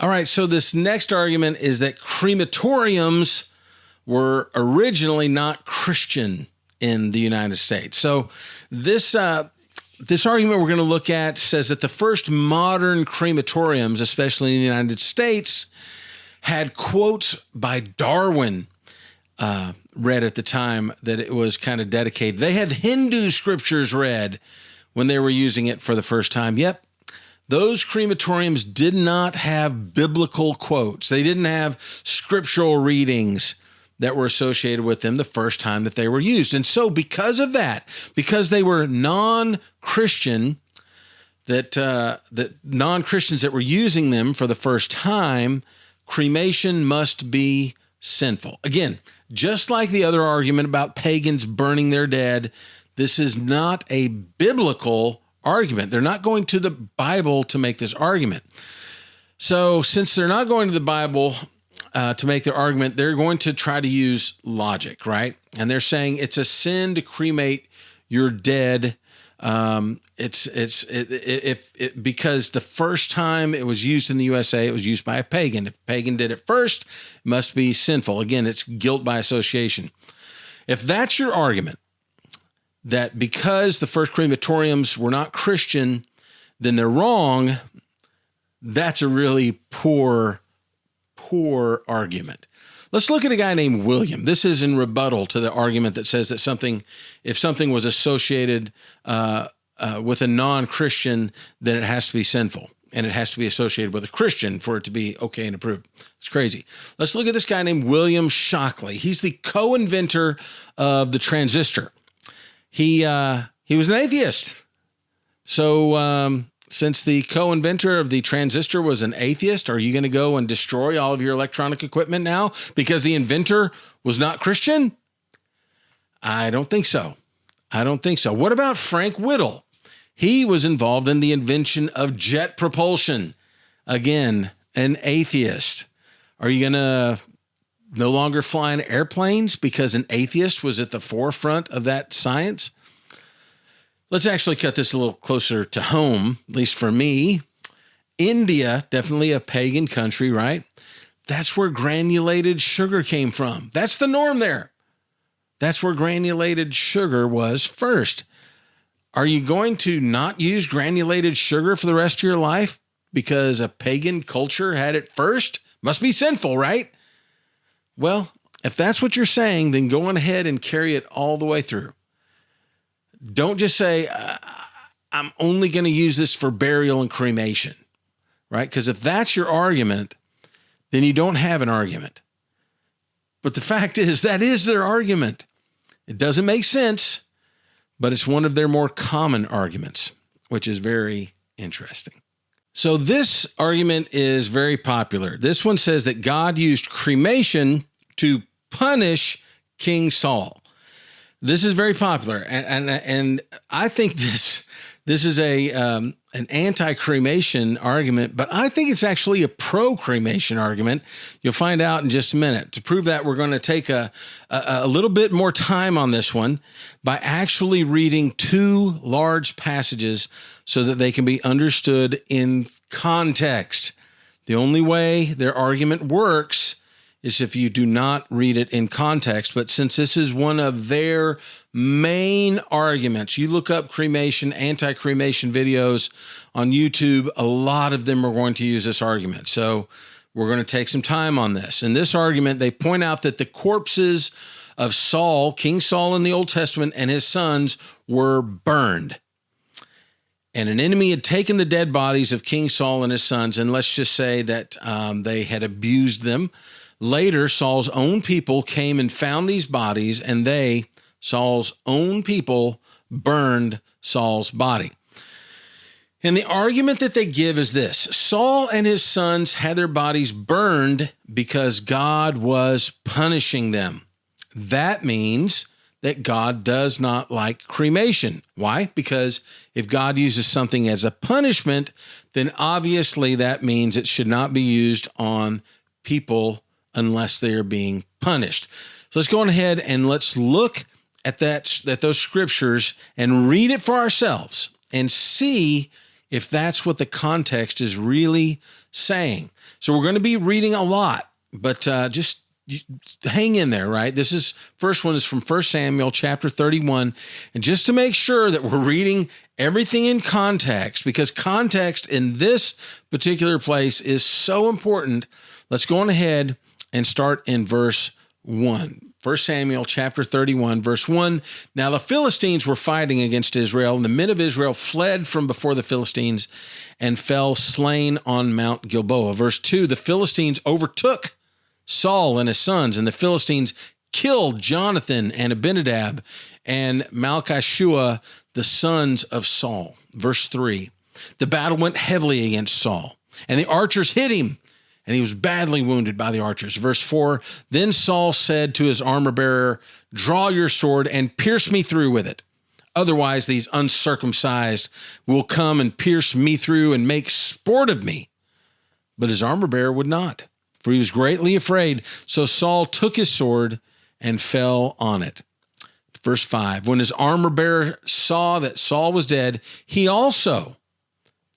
All right, so this next argument is that crematoriums were originally not Christian in the United States. So this argument we're going to look at says that the first modern crematoriums, especially in the United States, had quotes by Darwin read at the time that it was kind of dedicated. They had Hindu scriptures read when they were using it for the first time. Yep, those crematoriums did not have biblical quotes. They didn't have scriptural readings that were associated with them the first time that they were used. And so because of that, because they were non-Christian, that non-Christians that were using them for the first time, cremation must be sinful. Again, just like the other argument about pagans burning their dead, this is not a biblical argument. They're not going to the Bible to make this argument. So since they're not going to the Bible to make their argument, they're going to try to use logic, right? And they're saying it's a sin to cremate your dead. Because the first time it was used in the USA, it was used by a pagan. If a pagan did it first, it must be sinful. Again, it's guilt by association. If that's your argument, that because the first crematoriums were not Christian, then they're wrong, that's a really poor argument. Let's look at a guy named William. This is in rebuttal to the argument that says that if something was associated with a non-Christian, then it has to be sinful, and it has to be associated with a Christian for it to be okay and approved. It's crazy. Let's look at this guy named William Shockley. He's the co-inventor of the transistor. He was an atheist. So since the co-inventor of the transistor was an atheist, are you going to go and destroy all of your electronic equipment now because the inventor was not Christian? I don't think so. What about Frank Whittle? He was involved in the invention of jet propulsion. Again, an atheist. Are you going to no longer fly in airplanes because an atheist was at the forefront of that science? Let's actually cut this a little closer to home, at least for me. India, definitely a pagan country, right? That's where granulated sugar came from. That's the norm there. That's where granulated sugar was first. Are you going to not use granulated sugar for the rest of your life because a pagan culture had it first? Must be sinful, right? Well, if that's what you're saying, then go on ahead and carry it all the way through. Don't just say, I'm only going to use this for burial and cremation, right? Because if that's your argument, then you don't have an argument. But the fact is, that is their argument. It doesn't make sense, but it's one of their more common arguments, which is very interesting. So this argument is very popular. This one says that God used cremation to punish King Saul. This is very popular, and I think this is an anti-cremation argument, but I think it's actually a pro-cremation argument. You'll find out in just a minute. To prove that, we're going to take a little bit more time on this one by actually reading two large passages so that they can be understood in context. The only way their argument works is if you do not read it in context. But since this is one of their main arguments, you look up cremation, anti-cremation videos on YouTube, a lot of them are going to use this argument. So we're going to take some time on this. In this argument, they point out that the corpses of Saul, King Saul in the Old Testament, and his sons were burned. And an enemy had taken the dead bodies of King Saul and his sons, and let's just say that they had abused them. Later, Saul's own people came and found these bodies, and they, Saul's own people, burned Saul's body. And the argument that they give is this: Saul and his sons had their bodies burned because God was punishing them. That means that God does not like cremation. Why? Because if God uses something as a punishment, then obviously that means it should not be used on people unless they are being punished. So let's go on ahead and let's look at those scriptures and read it for ourselves and see if that's what the context is really saying. So we're going to be reading a lot, but just hang in there, right? First one is from 1 Samuel chapter 31. And just to make sure that we're reading everything in context, because context in this particular place is so important, let's go on ahead and start in verse 1. 1 Samuel chapter 31, verse 1. Now the Philistines were fighting against Israel, and the men of Israel fled from before the Philistines and fell slain on Mount Gilboa. Verse 2, the Philistines overtook Saul and his sons, and the Philistines killed Jonathan and Abinadab and Malchishua, the sons of Saul. Verse 3, the battle went heavily against Saul, and the archers hit him, and he was badly wounded by the archers. Verse 4, then Saul said to his armor-bearer, draw your sword and pierce me through with it. Otherwise, these uncircumcised will come and pierce me through and make sport of me. But his armor-bearer would not, for he was greatly afraid. So Saul took his sword and fell on it. Verse 5, when his armor-bearer saw that Saul was dead, he also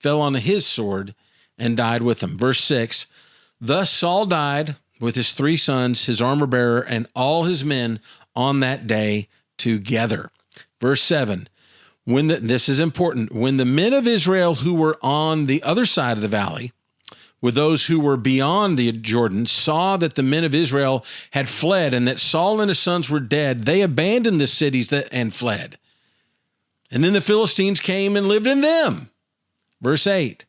fell on his sword and died with him. Verse 6, thus Saul died with his 3 sons, his armor-bearer, and all his men on that day together. Verse 7, this is important, when the men of Israel who were on the other side of the valley, with those who were beyond the Jordan, saw that the men of Israel had fled and that Saul and his sons were dead, they abandoned the cities and fled. And then the Philistines came and lived in them. Verse 8,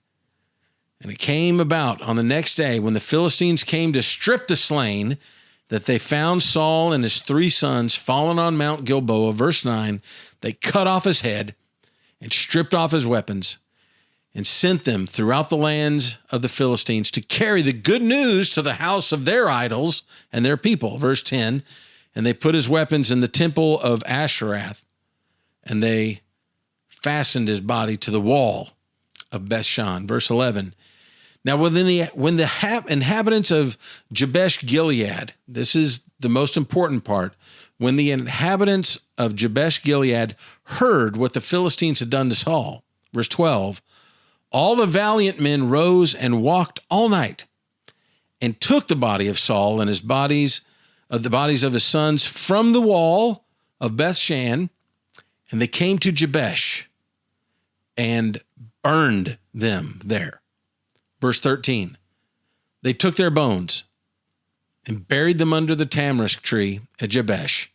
and it came about on the next day when the Philistines came to strip the slain, that they found Saul and his 3 sons fallen on Mount Gilboa. Verse 9, they cut off his head and stripped off his weapons and sent them throughout the lands of the Philistines to carry the good news to the house of their idols and their people. Verse 10, and they put his weapons in the temple of Asherah, and they fastened his body to the wall of Bethshan. Verse 11, now when the inhabitants of Jabesh Gilead, this is the most important part, when the inhabitants of Jabesh Gilead heard what the Philistines had done to Saul, verse 12, all the valiant men rose and walked all night and took the body of Saul and the bodies of his sons from the wall of Bethshan, and they came to Jabesh and burned them there. Verse 13, they took their bones and buried them under the tamarisk tree at Jabesh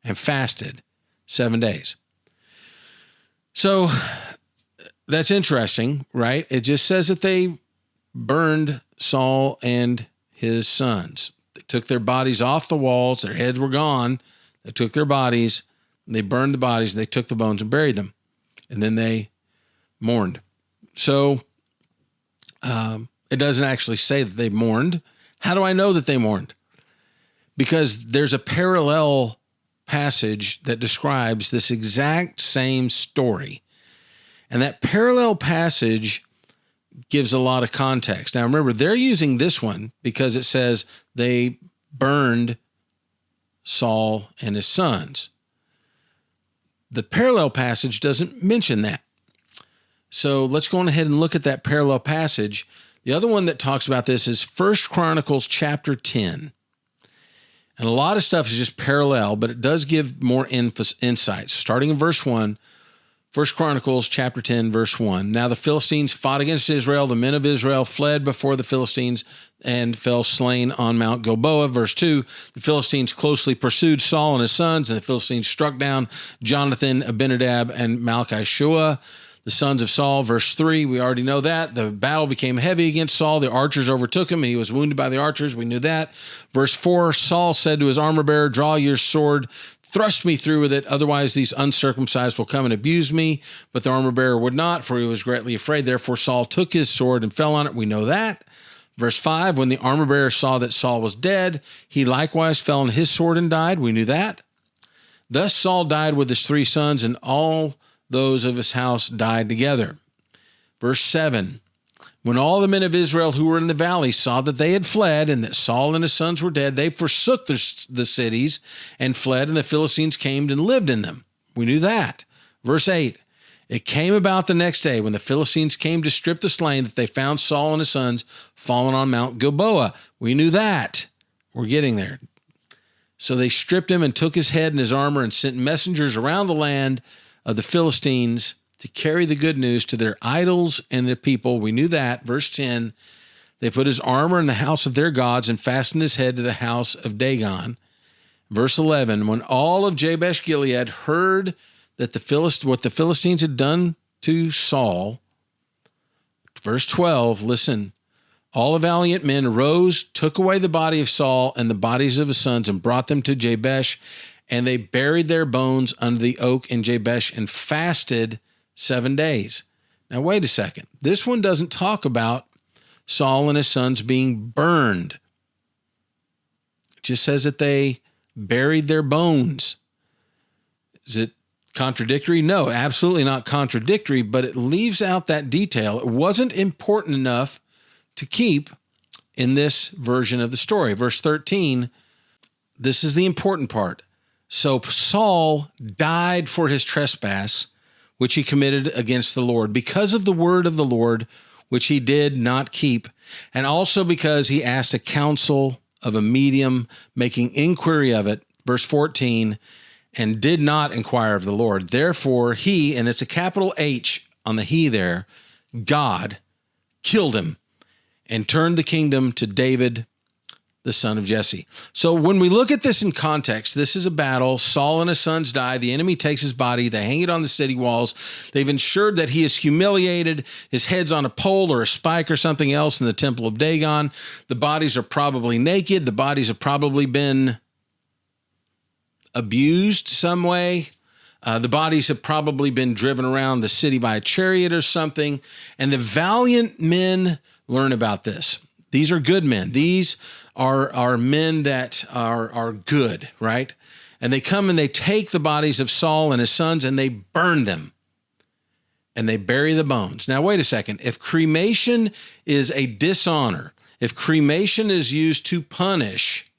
and fasted 7 days. So that's interesting, right? It just says that they burned Saul and his sons. They took their bodies off the walls. Their heads were gone. They took their bodies, they burned the bodies, and they took the bones and buried them. And then they mourned. So it doesn't actually say that they mourned. How do I know that they mourned? Because there's a parallel passage that describes this exact same story. And that parallel passage gives a lot of context. Now, remember, they're using this one because it says they burned Saul and his sons. The parallel passage doesn't mention that. So let's go on ahead and look at that parallel passage. The other one that talks about this is 1 Chronicles chapter 10. And a lot of stuff is just parallel, but it does give more insights. Starting in verse 1, 1 Chronicles chapter 10, verse 1. Now the Philistines fought against Israel. The men of Israel fled before the Philistines and fell slain on Mount Gilboa. Verse 2, the Philistines closely pursued Saul and his sons, and the Philistines struck down Jonathan, Abinadab, and Malchishua, the sons of Saul. Verse 3, we already know that. The battle became heavy against Saul. The archers overtook him, and he was wounded by the archers. We knew that. Verse 4, Saul said to his armor-bearer, draw your sword, thrust me through with it, otherwise these uncircumcised will come and abuse me. But the armor-bearer would not, for he was greatly afraid. Therefore Saul took his sword and fell on it. We know that. Verse 5, when the armor-bearer saw that Saul was dead, he likewise fell on his sword and died. We knew that. Thus Saul died with his 3 sons, and all those of his house died together. Verse 7, when all the men of Israel who were in the valley saw that they had fled and that Saul and his sons were dead, they forsook the cities and fled, and the Philistines came and lived in them. We knew that. Verse 8, It came about the next day when the Philistines came to strip the slain that they found Saul and his sons fallen on Mount Gilboa. We knew that. We're getting there. So they stripped him and took his head and his armor and sent messengers around the land of the Philistines to carry the good news to their idols and their people. We knew that. Verse 10, they put his armor in the house of their gods and fastened his head to the house of Dagon. Verse 11, when all of Jabesh Gilead heard that what the Philistines had done to Saul, verse 12, listen, all the valiant men arose, took away the body of Saul and the bodies of his sons and brought them to Jabesh, and they buried their bones under the oak in Jabesh and fasted 7 days. Now, wait a second. This one doesn't talk about Saul and his sons being burned. It just says that they buried their bones. Is it contradictory? No, absolutely not contradictory, but it leaves out that detail. It wasn't important enough to keep in this version of the story. Verse 13, this is the important part. So Saul died for his trespass, which he committed against the Lord, because of the word of the Lord, which he did not keep, and also because he asked a counsel of a medium, making inquiry of it. Verse 14, and did not inquire of the Lord. Therefore he, and it's a capital H on the he there, God killed him and turned the kingdom to David, the son of Jesse. So when we look at this in context, this is a battle. Saul and his sons die. The enemy takes his body. They hang it on the city walls. They've ensured that he is humiliated. His head's on a pole or a spike or something else in the temple of Dagon. The bodies are probably naked. The bodies have probably been abused some way. The bodies have probably been driven around the city by a chariot or something. And the valiant men learn about this. These are good men. These are men that are good, right? And they come and they take the bodies of Saul and his sons and they burn them. And they bury the bones. Now, wait a second. If cremation is a dishonor, if cremation is used to punish,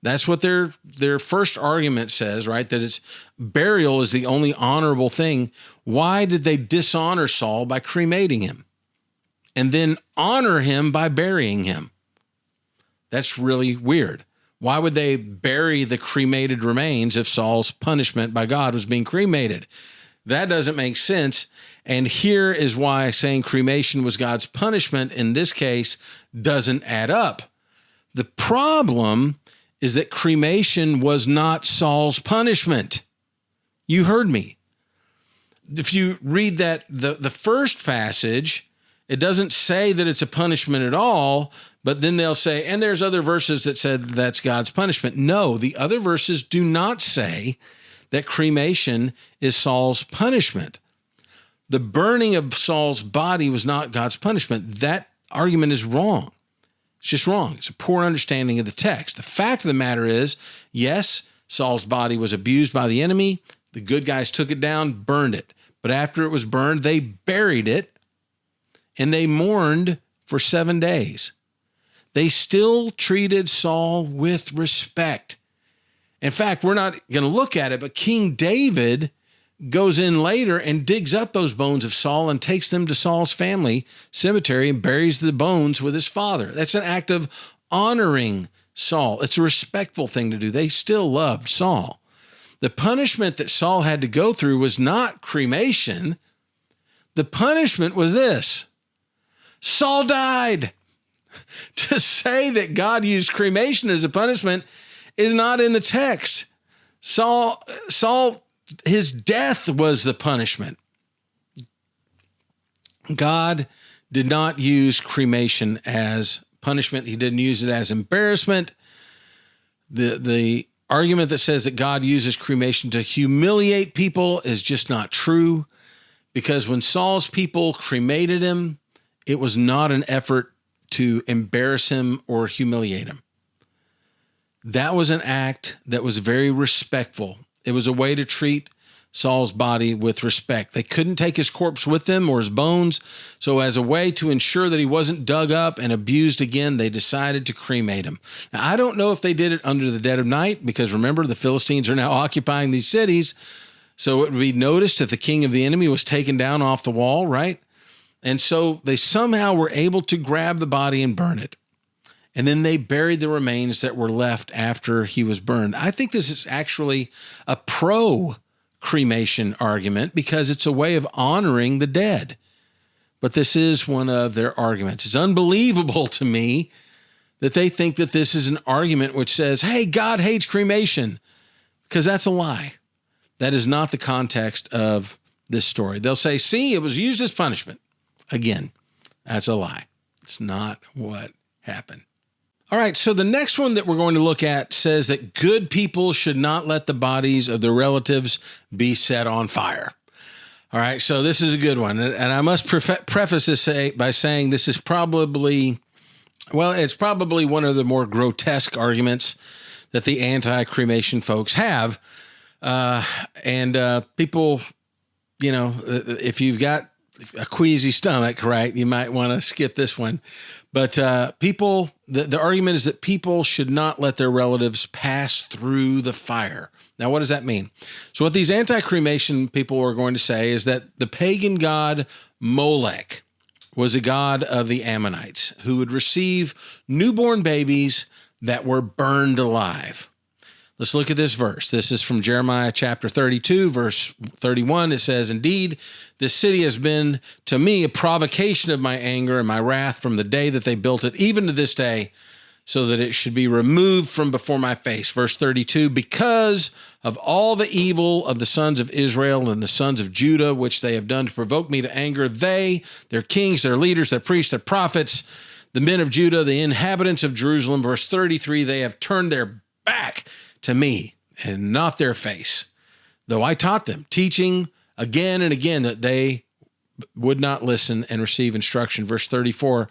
that's what their first argument says, right? That it's burial is the only honorable thing. Why did they dishonor Saul by cremating him and then honor him by burying him? That's really weird. Why would they bury the cremated remains if Saul's punishment by God was being cremated? That doesn't make sense. And here is why saying cremation was God's punishment in this case doesn't add up. The problem is that cremation was not Saul's punishment. You heard me. If you read that, the first passage, it doesn't say that it's a punishment at all, but then they'll say, and there's other verses that said that's God's punishment. No, the other verses do not say that cremation is Saul's punishment. The burning of Saul's body was not God's punishment. That argument is wrong. It's just wrong. It's a poor understanding of the text. The fact of the matter is, yes, Saul's body was abused by the enemy. The good guys took it down, burned it. But after it was burned, they buried it, and they mourned for 7 days. They still treated Saul with respect. In fact, we're not going to look at it, but King David goes in later and digs up those bones of Saul and takes them to Saul's family cemetery and buries the bones with his father. That's an act of honoring Saul. It's a respectful thing to do. They still loved Saul. The punishment that Saul had to go through was not cremation. The punishment was this: Saul died. To say that God used cremation as a punishment is not in the text. Saul, his death was the punishment. God did not use cremation as punishment. He didn't use it as embarrassment. The argument that says that God uses cremation to humiliate people is just not true, because when Saul's people cremated him, it was not an effort to embarrass him or humiliate him. That was an act that was very respectful. It was a way to treat Saul's body with respect. They couldn't take his corpse with them or his bones, so as a way to ensure that he wasn't dug up and abused again, they decided to cremate him. Now, I don't know if they did it under the dead of night, because remember, the Philistines are now occupying these cities. So it would be noticed if the king of the enemy was taken down off the wall, right? And so they somehow were able to grab the body and burn it. And then they buried the remains that were left after he was burned. I think this is actually a pro-cremation argument because it's a way of honoring the dead. But this is one of their arguments. It's unbelievable to me that they think that this is an argument which says, hey, God hates cremation, because that's a lie. That is not the context of this story. They'll say, see, it was used as punishment. Again, that's a lie. It's not what happened. All right, so the next one that we're going to look at says that good people should not let the bodies of their relatives be set on fire. All right, so this is a good one. And I must preface this by saying this is probably, well, it's probably one of the more grotesque arguments that the anti-cremation folks have. People, you know, if you've got a queasy stomach, right, you might want to skip this one. But the argument is that people should not let their relatives pass through the fire. Now, what does that mean? So what these anti-cremation people are going to say is that the pagan god Molech was a god of the Ammonites who would receive newborn babies that were burned alive. Let's look at this verse. This is from Jeremiah chapter 32, verse 31. It says, indeed, this city has been to me a provocation of my anger and my wrath from the day that they built it, even to this day, so that it should be removed from before my face. Verse 32, because of all the evil of the sons of Israel and the sons of Judah, which they have done to provoke me to anger, they, their kings, their leaders, their priests, their prophets, the men of Judah, the inhabitants of Jerusalem. Verse 33, they have turned their back to me and not their face, though I taught them, teaching again and again that they would not listen and receive instruction. Verse 34,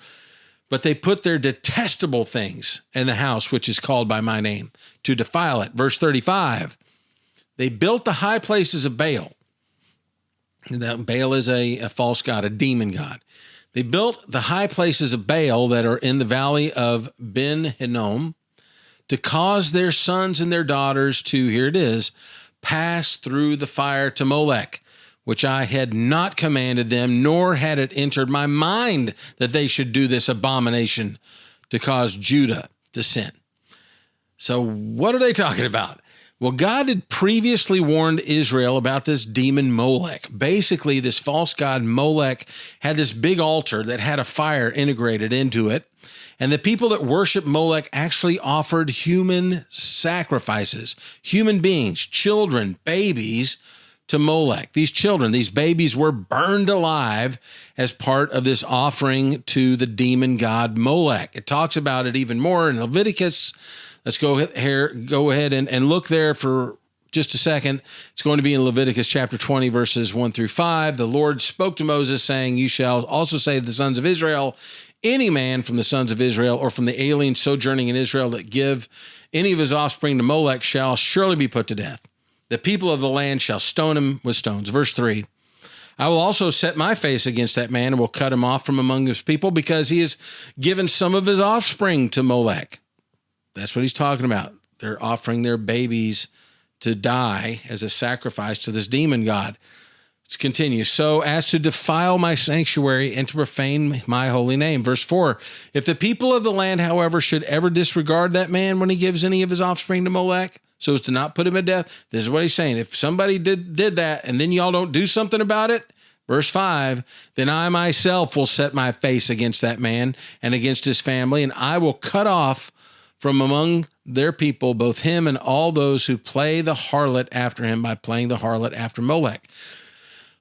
but they put their detestable things in the house, which is called by my name, to defile it. Verse 35, they built the high places of Baal. Now, Baal is a false god, a demon god. They built the high places of Baal that are in the valley of Ben Hinnom, to cause their sons and their daughters to, here it is, pass through the fire to Molech, which I had not commanded them, nor had it entered my mind that they should do this abomination to cause Judah to sin. So what are they talking about? Well, God had previously warned Israel about this demon Molech. Basically, this false god Molech had this big altar that had a fire integrated into it. And the people that worship Molech actually offered human sacrifices, human beings, children, babies, to Molech. These children, these babies were burned alive as part of this offering to the demon god Molech. It talks about it even more in Leviticus. Let's go ahead and look there for just a second. It's going to be in Leviticus chapter 20, verses 1 through 5. The Lord spoke to Moses, saying, you shall also say to the sons of Israel, any man from the sons of Israel or from the alien sojourning in Israel that give any of his offspring to Molech shall surely be put to death. The people of the land shall stone him with stones. Verse 3, I will also set my face against that man and will cut him off from among his people because he has given some of his offspring to Molech. That's what he's talking about. They're offering their babies to die as a sacrifice to this demon god. Let's continue. So as to defile my sanctuary and to profane my holy name. Verse 4, if the people of the land, however, should ever disregard that man when he gives any of his offspring to Molech, so as to not put him to death, this is what he's saying. If somebody did that and then y'all don't do something about it, verse 5, then I myself will set my face against that man and against his family, and I will cut off from among their people both him and all those who play the harlot after him by playing the harlot after Molech.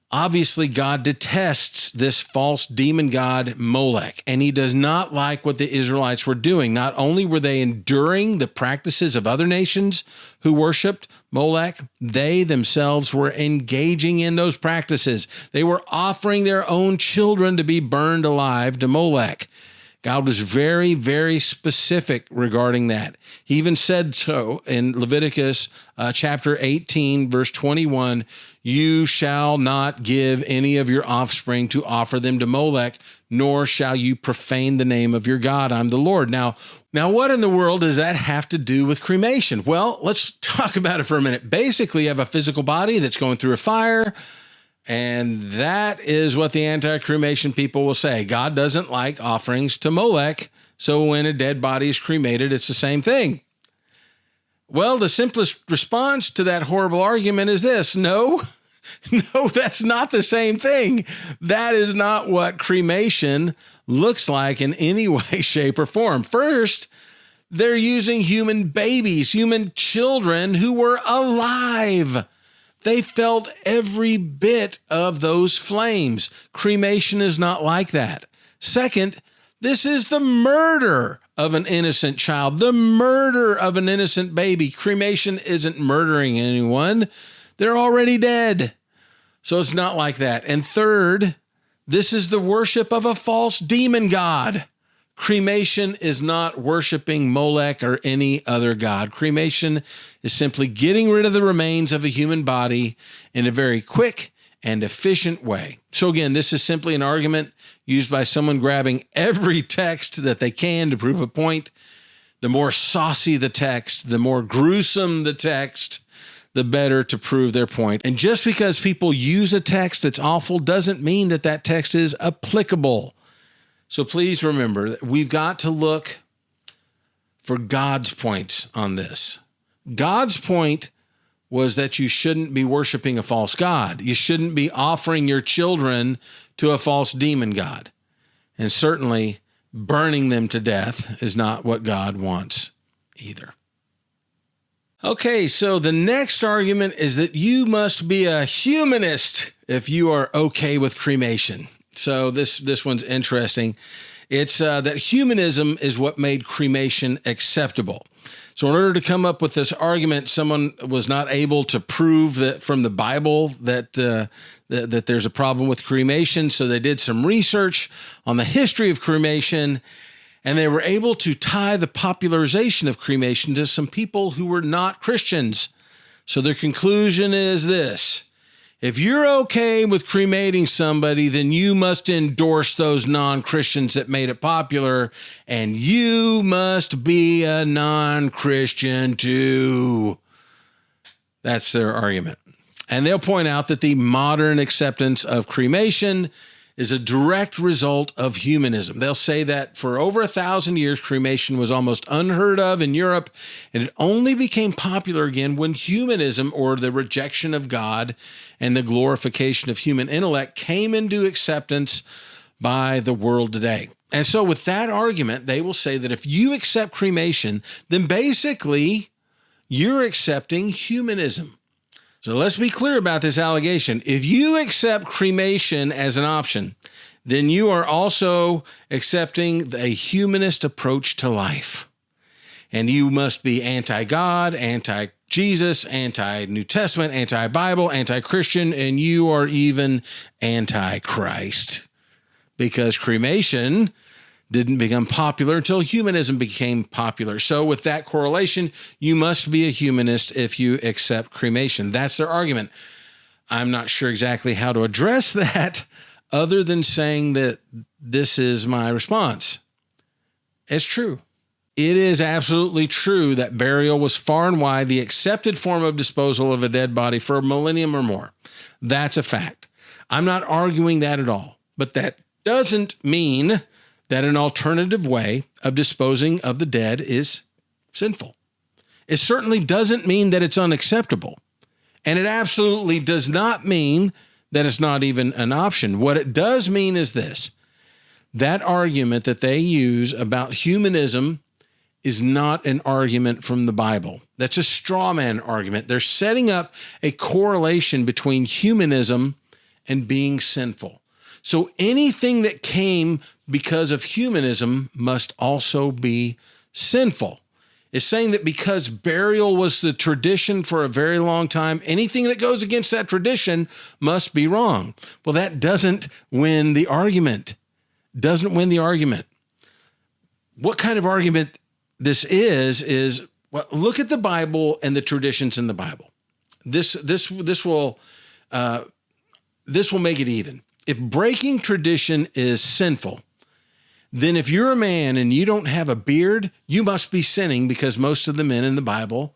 Obviously, God detests this false demon god Molech, and he does not like what the Israelites were doing. Not only were they enduring the practices of other nations who worshiped Molech, they themselves were engaging in those practices. They were offering their own children to be burned alive to Molech. God was very, very specific regarding that. He even said so in Leviticus chapter 18, verse 21, you shall not give any of your offspring to offer them to Molech nor shall you profane the name of your God. I'm the Lord. Now, what in the world does that have to do with cremation? Well, let's talk about it for a minute. Basically, you have a physical body that's going through a fire, and that is what the anti-cremation people will say. God doesn't like offerings to Molech, so when a dead body is cremated, it's the same thing. Well, the simplest response to that horrible argument is this: no, that's not the same thing. That is not what cremation looks like in any way, shape, or form. First, they're using human babies, human children who were alive. They felt every bit of those flames. Cremation is not like that. Second, this is the murder of an innocent child, the murder of an innocent baby. Cremation isn't murdering anyone. They're already dead. So it's not like that. And third, this is the worship of a false demon god. Cremation is not worshiping Molech or any other god. Cremation is simply getting rid of the remains of a human body in a very quick and efficient way. So again, this is simply an argument used by someone grabbing every text that they can to prove a point. The more saucy the text, the more gruesome the text, the better to prove their point. And just because people use a text that's awful doesn't mean that that text is applicable. So please remember that we've got to look for God's points on this. God's point was that you shouldn't be worshiping a false god. You shouldn't be offering your children to a false demon god. And certainly burning them to death is not what God wants either. Okay, so the next argument is that you must be a humanist if you are okay with cremation. So this one's interesting. It's that humanism is what made cremation acceptable. So in order to come up with this argument, someone was not able to prove that from the Bible that there's a problem with cremation. So they did some research on the history of cremation, and they were able to tie the popularization of cremation to some people who were not Christians. So their conclusion is this: if you're okay with cremating somebody, then you must endorse those non-Christians that made it popular, and you must be a non-Christian too. That's their argument. And they'll point out that the modern acceptance of cremation is a direct result of humanism. They'll say that for over 1,000 years, cremation was almost unheard of in Europe, and it only became popular again when humanism, or the rejection of God and the glorification of human intellect, came into acceptance by the world today. And so with that argument, they will say that if you accept cremation, then basically you're accepting humanism. So let's be clear about this allegation. If you accept cremation as an option, then you are also accepting a humanist approach to life. And you must be anti-God, anti-Jesus, anti-New Testament, anti-Bible, anti-Christian, and you are even anti-Christ. Because cremation didn't become popular until humanism became popular. So with that correlation, you must be a humanist if you accept cremation. That's their argument. I'm not sure exactly how to address that other than saying that this is my response. It's true. It is absolutely true that burial was far and wide the accepted form of disposal of a dead body for a millennium or more. That's a fact. I'm not arguing that at all, but that doesn't mean that an alternative way of disposing of the dead is sinful. It certainly doesn't mean that it's unacceptable. And it absolutely does not mean that it's not even an option. What it does mean is this: that argument that they use about humanism is not an argument from the Bible. That's a straw man argument. They're setting up a correlation between humanism and being sinful. So anything that came because of humanism must also be sinful. It's saying that because burial was the tradition for a very long time, anything that goes against that tradition must be wrong. Well, that doesn't win the argument. Doesn't win the argument. What kind of argument this is, well, look at the Bible and the traditions in the Bible. This will make it even. if breaking tradition is sinful, then if you're a man and you don't have a beard, you must be sinning, because most of the men in the Bible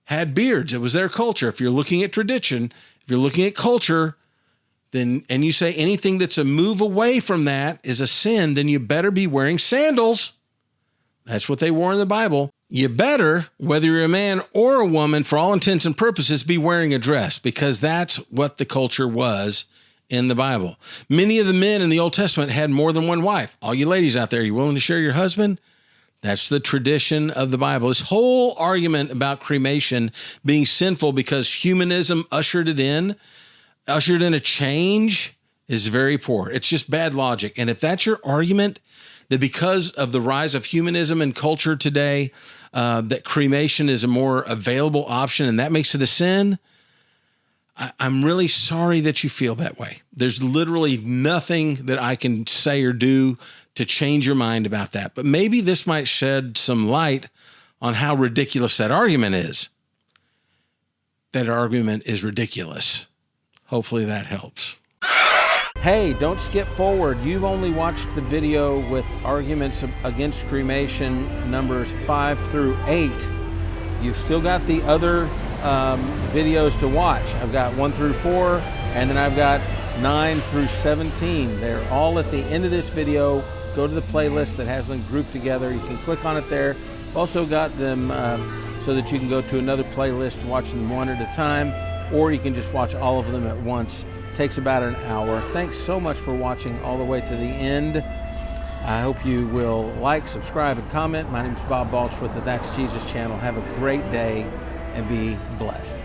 had beards. It was their culture. If you're looking at tradition, if you're looking at culture, then, and you say anything that's a move away from that is a sin, then you better be wearing sandals. That's what they wore in the Bible. You better, whether you're a man or a woman, for all intents and purposes, be wearing a dress, because that's what the culture was in the Bible. Many of the men in the Old Testament had more than one wife. All you ladies out there, you willing to share your husband? That's the tradition of the Bible. This whole argument about cremation being sinful because humanism ushered in a change is very poor. It's just bad logic. And if that's your argument, that because of the rise of humanism in culture today, that cremation is a more available option and that makes it a sin, I'm really sorry that you feel that way. There's literally nothing that I can say or do to change your mind about that. But maybe this might shed some light on how ridiculous that argument is. That argument is ridiculous. Hopefully that helps. Hey, don't skip forward. You've only watched the video with arguments against cremation numbers 5 through 8. You've still got the other videos to watch. I've got 1 through 4, and then I've got 9 through 17. They're all at the end of this video. Go to the playlist that has them grouped together. You can click on it there. Also got them so that you can go to another playlist and watch them one at a time, or you can just watch all of them at once. It takes about an hour. Thanks so much for watching all the way to the end. I hope you will like, subscribe, and comment. My name is Bob Balch with the That's Jesus channel. Have a great day and be blessed.